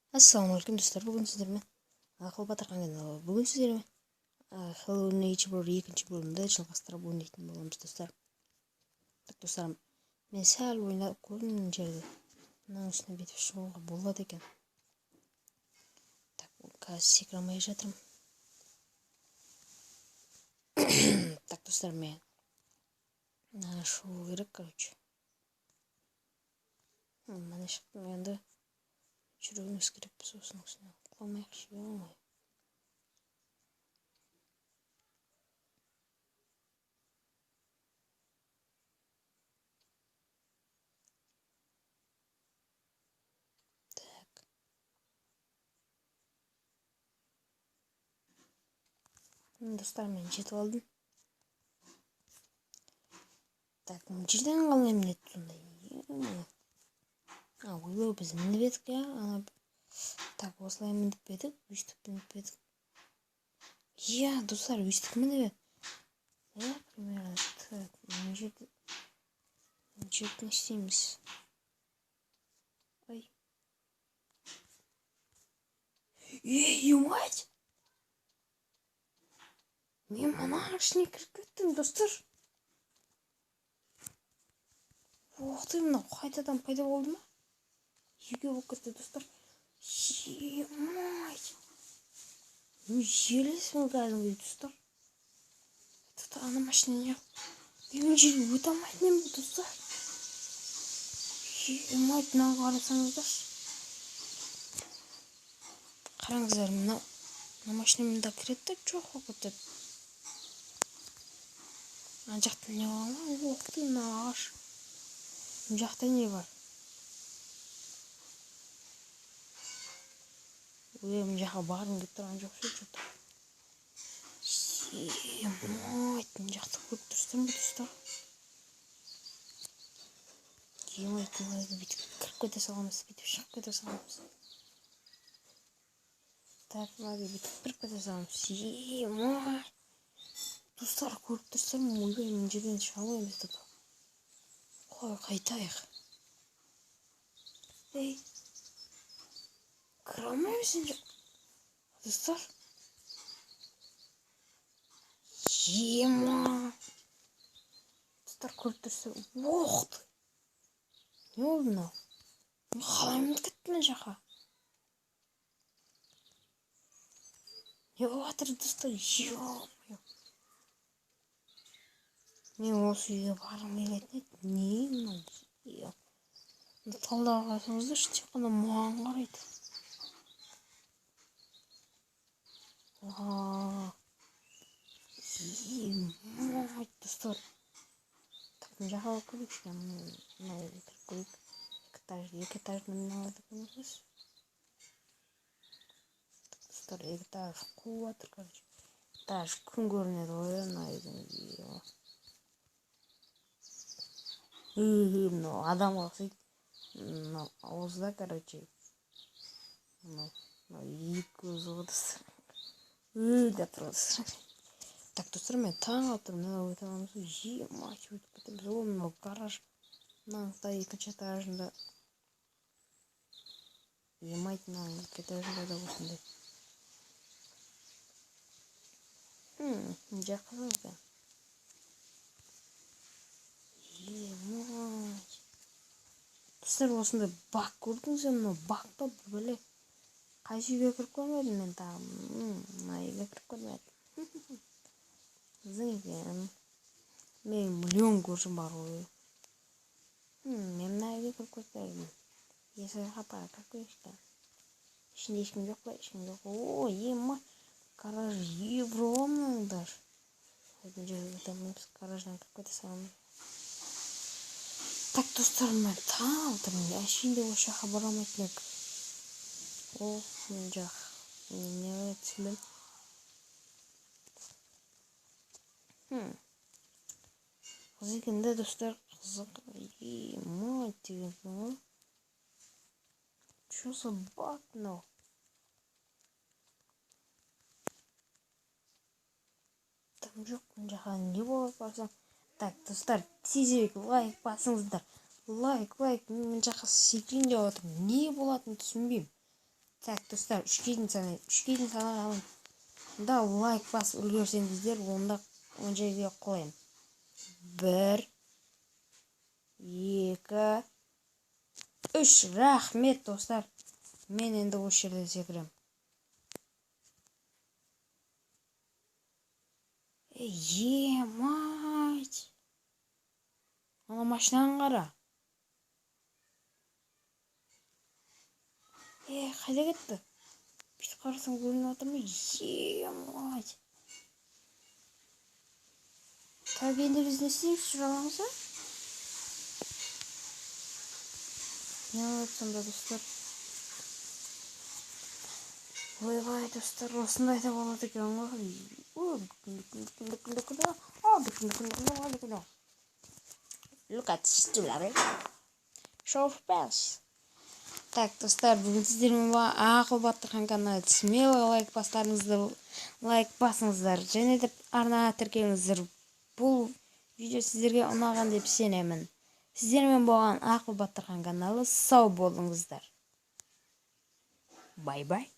Ассалаумағалейкум достар, бүгін сіздермен ақыл батырған каналы. Бүгін сіздермен Hello Nature екінші бөлімді жалғастырып ойнайтын боламыз достар. Так достарым, мен сәл ойнап көрдім мына жерде. Мынаның үстіне бүйтіп шығуға болады екен. Так, қазір секіре алмай жатырмын. Так достар, мен шығу керек, короче. Мына шықтым енді. Жүруіміз керек біз осының үстіне. Құламайықшы, ой. Так. Достар, мен жетіп алдым. Так, жерден қалай мінеді сондай? Ойбай, біз мініп едік, я? Так, осылай мініп едік, өйстіп мініп едік. Достар, өйстіп мініп едік. Примерно, так, мына жерде не істейміз? Ой. Мать! Мен мынаның ішіне кіріп кеттім, достар. Ох ты, мынау қайтадан пайда болды ма? Екі болып кетті, достар. Мать! Желесің кәдімгі, достар. Тут ана машина не... Мен жерге өте алмайтын ем, достар. Мать, мынаны қарасаңыздаршы. Қараңыздар, мына машинамда кіреді, жоқ болып кетеді. Ана жақта не бар ма? Ох ты, мына ағаш. Мына жақта не бар? Мына жаққа барғым келіп тұрған жоқ что-то. Мать, мына жақты көріп тұрсың ба, достар? Мать, бүйтіп кіріп кете саламыз, бүйтіп шығып кете саламыз. Так, бүйтіп кіріп кете саламыз. Мать! Достар, көріп тұрсың ба? Ойбай, мына жерден шыға алмаймыз да. Қой, қайтайық. Ей! Кіре алмаймыз енді. Достар. Достар, көріп тұрсың. Ох ты! Не болды мынау? Мен қалай мініп кеттім мына жаққа? Не болып жатыр, достар? Мен осы үйге барғым келетін еді. Не мынау? Талдауға қарасаңыздаршы, тек қана маған қарайды. Мать, достар. Так, мына жаққа алып көрейікші. Мына үйге кіріп көрейік. Екі этажды мыналарды көріңіз. Достар, екі этаж қуып жатыр, короче. Этаж күн көрінеді ғой, мына үйдің. Мынау адамға ұқсайды. Мынау ауызда, короче. Мынау екі көзі ғой, достар. Деп тұр, достар. Так, достар, мен таң қалып мынау өте аламыз. Мать, өтіп кетеміз. О, мынау гараж. Мынау екінші этажында. Мать, мынау екі этажында да осындай. Жақсы екен. Мать. Достар, осындай бак көрдіңіз бе? Мынау бак па, бөле. Қайсы үйге кіріп көрмедім мен тағы. Мына үйге кіріп көрмедім. Қызың екен. Мен миллион көршім бар ғой. Мен мына үйге кіріп көрмедім. Есігі қапаға кіріп көрейікші. Ішінде ешкім жоқ па? Ешкім жоқ. О, мать. Гараж огромный. Мына жерге тамыз гараждан кіріп кете саламыз. Так, достар, мен таң алдым. Әшейінде осы жаққа бара алмайтын едік. О, мына жақ. Не түсінбедім. Қызық екен де, достар. Қызық. Мать деген ғой. Что за бак мынау? Там жоқ, мына жаққа не болып барсам. Так, достар, тезірек лайк басыңыздар. Лайк, мына жаққа секірейін деп отырмын. Не болатынын түсінбеймін. Так, достар, 3-ге дейін санайын. 3-ге дейін санағаным. Онда лайк басып үлгерсеңіздер, онда он жерге қояйын. 1, 2, 3. Рахмет, достар. Мен енді осы жерде секірем. Мать! Ана машинаны қара. Қайда кетті? Бүйтіп қарасаң көрініп жатыр ма? Мать! Так, енді біз не істейміз жағамыз ба? Не болады сонда, достар? Ойбай, достар, осындай да болады екен ғой. Look at this, show pass. Так, достар, бүгін сіздермен ақыл баттырған канал смело лайк басыңыздар, және де арнаға тіркеліңіздер. Бұл видео сіздерге ұнаған деп сенемін. Сіздермен болған ақыл баттырған каналы сау болыңыздар. Бай-бай.